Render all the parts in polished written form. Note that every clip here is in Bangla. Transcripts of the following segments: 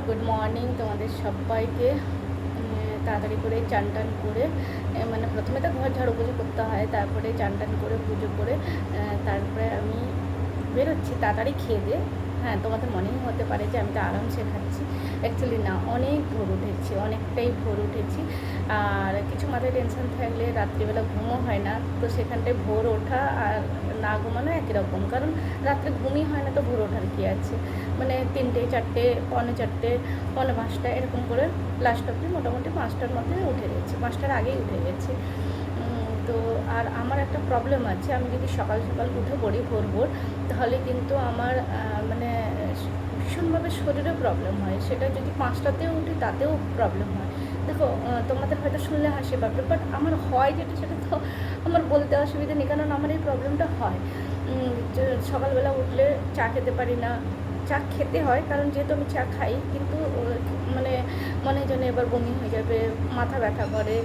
গুড মর্নিং তোমাদের সবাইকে। তাড়াতাড়ি করে চান টান করে মানে প্রথমে তো ঘর ঝাড়ু পুজো করতে হয়, তারপরে চান টান করে পুজো করে তারপরে আমি বেরোচ্ছি তাড়াতাড়ি খেয়ে দিয়ে। হ্যাঁ, তোমাদের মনেই হতে পারে যে আমি তো আরামসে খাচ্ছি, অ্যাকচুয়ালি না, অনেক ভোর উঠেছি, অনেকটাই ভোর উঠেছি। আর কিছু মাথায় টেনশন থাকলে রাত্রিবেলা ঘুমও হয় না, তো সেখানটায় ভোর ওঠা আর না ঘুমানো একই রকম, কারণ রাত্রে ঘুমই হয় না, তো ভোর ওঠার কী আছে। মানে 3টে 4টে 4:45 5:45 এরকম করে লাস্ট অবধি মোটামুটি 5টার মধ্যে উঠে গেছি, 5টার আগেই উঠে গেছি। তো আর আমার একটা প্রবলেম আছে, আমি যদি সকাল সকাল উঠে পড়ি ভোর ভোর, তাহলে কিন্তু আমার মানে ভীষণভাবে শরীরে প্রবলেম হয়। সেটা যদি 5টাতেও উঠি তাতেও প্রবলেম হয়। দেখো, তোমাদের হয়তো শুনলে হাসি পাবে, বাট আমার হয় যেটা, সেটা তো আমার বলতে অসুবিধা নেই, কারণ আমার এই প্রবলেমটা হয়। সকালবেলা উঠলে চা খেতে পারি না। চা খেতে হয়, কারণ যেহেতু আমি চা খাই, কিন্তু মানে মনে যেন এবার বমি হয়ে যাবে, মাথা ব্যথা করে,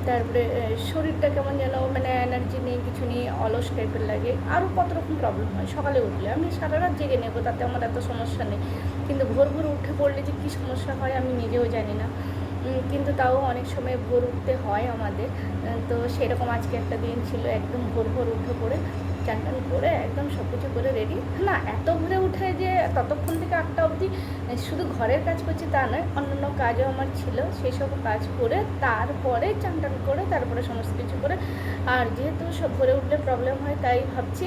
তারপরে শরীরটা কেমন যেন মানে এনার্জি নেই, কিছু নেই, অলস টাইপের লাগে, আরও কত রকম প্রবলেম হয় সকালে উঠলে। আমি সারা রাত জেগে নেবো, তাতে আমার এত সমস্যা নেই, কিন্তু ভোর ভোর উঠে পড়লে যে কী সমস্যা হয় আমি নিজেও জানি না। কিন্তু তাও অনেক সময় ভোর উঠতে হয় আমাদের। তো সেরকম আজকে একটা দিন ছিল, একদম ভোর ভোর উঠে পড়ে চান টান করে একদম সব কিছু করে রেডি। না, এত ভোরে উঠে যে ততক্ষণ থেকে 8টা অবধি শুধু ঘরের কাজ করছি তা নয়, অন্যান্য কাজও আমার ছিল, সেই সব কাজ করে তারপরে চান টান করে তারপরে সমস্ত কিছু করে। আর যেহেতু সব ভোরে উঠলে প্রবলেম হয়, তাই ভাবছি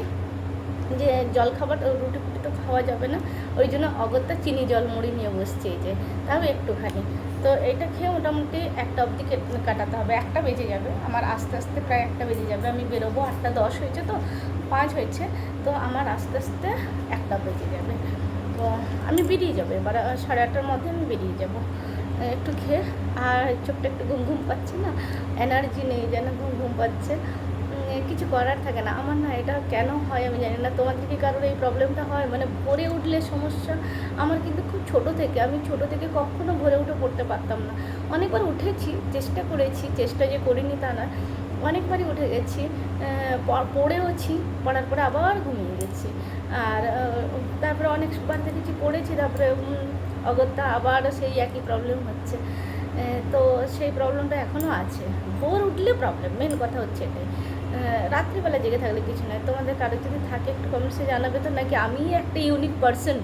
যে জল খাবার, রুটি ফুটি তো খাওয়া যাবে না, ওই জন্য অগত্যা চিনি জল মুড়ি নিয়ে বসছি, এই যে তাও একটুখানি। তো এইটা খেয়ে মোটামুটি 1টা অবধি কাটাতে হবে, 1টা বেজে যাবে আমার, আস্তে আস্তে প্রায় 1টা বেজে যাবে। আমি বেরোবো 8টা 10 হয়েছে, তো 5 হয়েছে, তো আমার আস্তে আস্তে 1টা বেজে যাবে। তো আমি বেরিয়ে যাবো এবার 8:30টার মধ্যে আমি বেরিয়ে যাব একটু খেয়ে। আর চোখটা একটু ঘুম ঘুম পাচ্ছে না, এনার্জি নেই, যেন ঘুম ঘুম পাচ্ছে, কিছু করার থাকে না আমার। না, এটা কেন হয় আমি জানি না, তোমার যদি কারোর এই প্রবলেমটা হয়, মানে ভোরে উঠলে সমস্যা। আমার কিন্তু খুব ছোটো থেকে, আমি ছোটো থেকে কখনো ভোরে উঠে পড়তে পারতাম না। অনেকবার উঠেছি, চেষ্টা করেছি, চেষ্টা যে করিনি তা না, অনেকবারই উঠে গেছি, পড়েওছি, পড়ার পরে আবার ঘুমিয়ে গেছি। আর তারপরে অনেকবার দেখেছি পড়েছি, তারপরে অগত্যা আবার সেই একই প্রবলেম হচ্ছে। তো সেই প্রবলেমটা এখনও আছে, ভোর উঠলে প্রবলেম, মেন কথা হচ্ছে এটাই। রাত্রিবেলা জেগে থাকলে কিছু নয়, তোমাদের কারো যদি থাকে একটু কমেন্টসে জানাবে তো, নাকি আমি একটা ইউনিক পার্সন।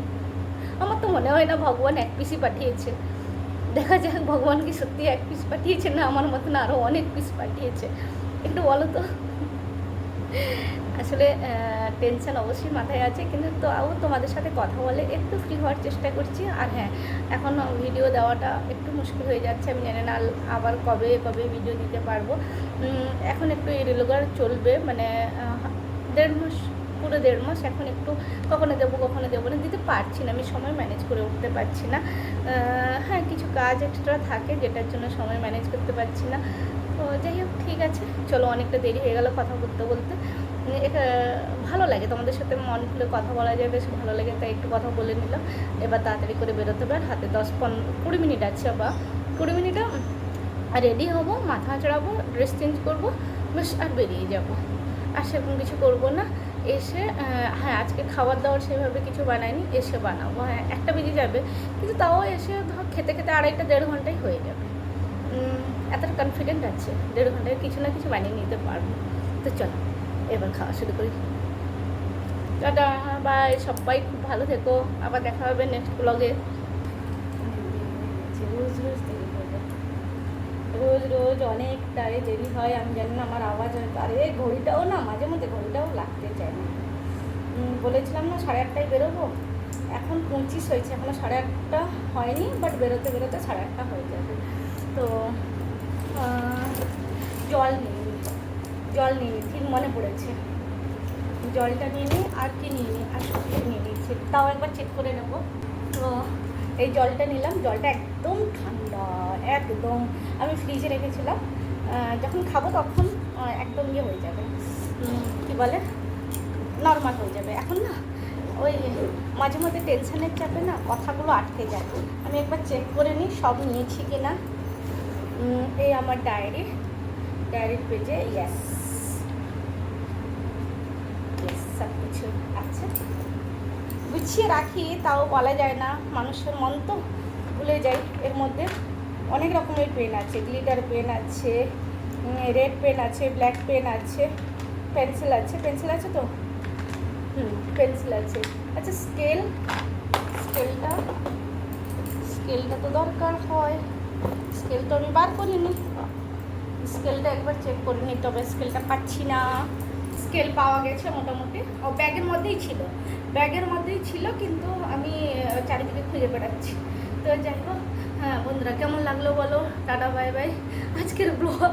আমার তো মনে হয় না ভগবান এক পিসই পাঠিয়েছে, দেখা যাক ভগবান কি সত্যি এক পিস পাঠিয়েছে, না আমার মতন আরও অনেক পিস পাঠিয়েছে, একটু বলো তো। আসলে টেনশন অবশ্যই মাথায় আছে, কিন্তু তাও তোমাদের সাথে কথা বলে একটু ফ্রি হওয়ার চেষ্টা করছি। আর হ্যাঁ, এখন ভিডিও দেওয়াটা একটু মুশকিল হয়ে যাচ্ছে, আমি জানি না আবার কবে কবে ভিডিও দিতে পারবো। এখন একটু ইরেগুলার চলবে, মানে 1.5 মাস, পুরো 1.5 মাস এখন একটু কখনো দেবো না, দিতে পারছি না, আমি সময় ম্যানেজ করে উঠতে পারছি না। হ্যাঁ, কিছু কাজ এক্সট্রা থাকে যেটার জন্য সময় ম্যানেজ করতে পারছি না। তো যাই হোক, ঠিক আছে, চলো, অনেকটা দেরি হয়ে গেল কথা বলতে বলতে। এটা ভালো লাগে, তোমাদের সাথে মন খুলে কথা বলা যায়, বেশ ভালো লাগে, তাই একটু কথা বলে নিলাম। এবার তাড়াতাড়ি করে বেরোতে হবে, আর হাতে 10-20 মিনিট আছে, বা 20 মিনিটে রেডি হবো, মাথা চড়াবো, ড্রেস চেঞ্জ করবো, বেশ, আর বেরিয়ে যাব। আর সেরকম কিছু করবো না। এসে হ্যাঁ, আজকে খাবার দাবার সেভাবে কিছু বানাইনি, এসে বানাবো। হ্যাঁ, 1টা বেজে যাবে, কিন্তু তাও এসে ধর খেতে খেতে 2.5-1.5 ঘন্টাই হয়ে যাবে। এতটা কনফিডেন্ট আছে 1.5 ঘন্টায় কিছু না কিছু বানিয়ে নিতে পারবো। তো চলো এবার খাওয়া শুরু করি। টাটা, বাই, সবাই খুব ভালো থেকো, আবার দেখা হবে নেক্সট ব্লগে। রোজ রোজ দেরি হয়ে যায়, রোজ রোজ অনেকটাই দেরি হয়, আমি জানি না, আমার আওয়াজ হয়, আরে ঘড়িটাও না, মাঝে মধ্যে ঘড়িটাও লাগতে চায় না। বলেছিলাম না 8:30টায় বেরোবো, এখন 25 হয়েছে, এখনও 8:30 হয়নি, বাট বেরোতে বেরোতে 8:30 হয়ে যাবে। তো জল নিয়ে ঠিক মনে পড়েছে, জলটা নিয়ে নিই, আর কি নিয়ে নিই, আর সব কিছু নিয়ে নিয়েছি, তাও একবার চেক করে নেব। তো এই জলটা নিলাম, জলটা একদম ঠান্ডা, একদম, আমি ফ্রিজে রেখেছিলাম, যখন খাবো তখন একদম ইয়ে হয়ে যাবে, কী বলে, নর্মাল হয়ে যাবে। এখন না ওই মাঝে মধ্যে টেনশনের চাপে না কথাগুলো আটকে যায়, আমি একবার চেক করে নিই সব নিয়েছি কি না। এই আমার ডায়েরির পেজে ইয়েস সব কিছু আছে, গুছিয়ে রাখি, তাও বলা যায় না, মানুষের মন তো ভুলে যাই। এর মধ্যে অনেক রকমের পেন আছে, গ্লিটার পেন আছে, রেড পেন আছে, ব্ল্যাক পেন আছে, পেন্সিল আছে, পেন্সিল আছে তো পেন্সিল আছে। আচ্ছা স্কেলটা তো দরকার হয়, স্কেল তো আমি বার করিনি, স্কেলটা একবার চেক করে নিই। তবে স্কেলটা পাচ্ছি না। স্কেল পাওয়া গেছে মোটামুটি, ও ব্যাগের মধ্যেই ছিল কিন্তু আমি চারিদিকে খুঁজে বেড়াচ্ছি। তো যাই হোক, হ্যাঁ বন্ধুরা, কেমন লাগলো বলো, টাটা বাই বাই। আজকের ব্লগ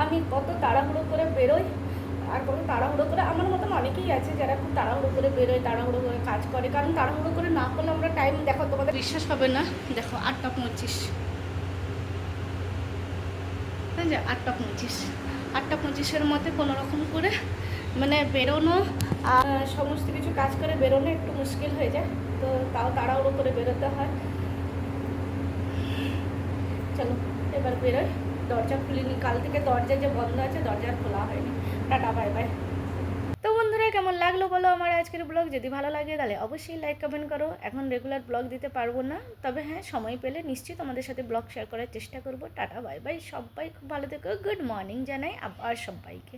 আমি কত তাড়াহুড়ো করে বেরোই, আর কত তাড়াহুড়ো করে, আমার মতন অনেকেই আছে যারা খুব তাড়াহুড়ো করে বেরোয়, তাড়াহুড়ো করে কাজ করে, কারণ তাড়াহুড়ো করে না করলে আমরা টাইম, দেখো তোমাদের বিশ্বাস হবে না, দেখো 8:25, 8:25, 8:25-এর মধ্যে কোনো রকম করে মানে বেরোনো আর সমস্ত কিছু কাজ করে বেরোনো একটু মুশকিল হয়ে যায়, তো তাও তাড়াহুড়ো করে বেরোতে হয়। চলো এবার বেরোয়, দরজা খুলিনি, কাল থেকে দরজা যে বন্ধ আছে, দরজা খোলা হয়নি। Tata bye bye. তো বন্ধুরা, কেমন লাগলো বলো আমার আজকের ব্লগ? যদি ভালো লাগে তাহলে অবশ্যই লাইক কমেন্ট করো। এখন রেগুলার ব্লগ দিতে পারবো না, তবে হ্যাঁ সময় পেলে নিশ্চয়ই তোমাদের সাথে ব্লগ শেয়ার করার চেষ্টা করবো। টাটা বাই বাই, সবাই খুব ভালো থেকো, গুড মর্নিং জানাই আবার সবাইকে।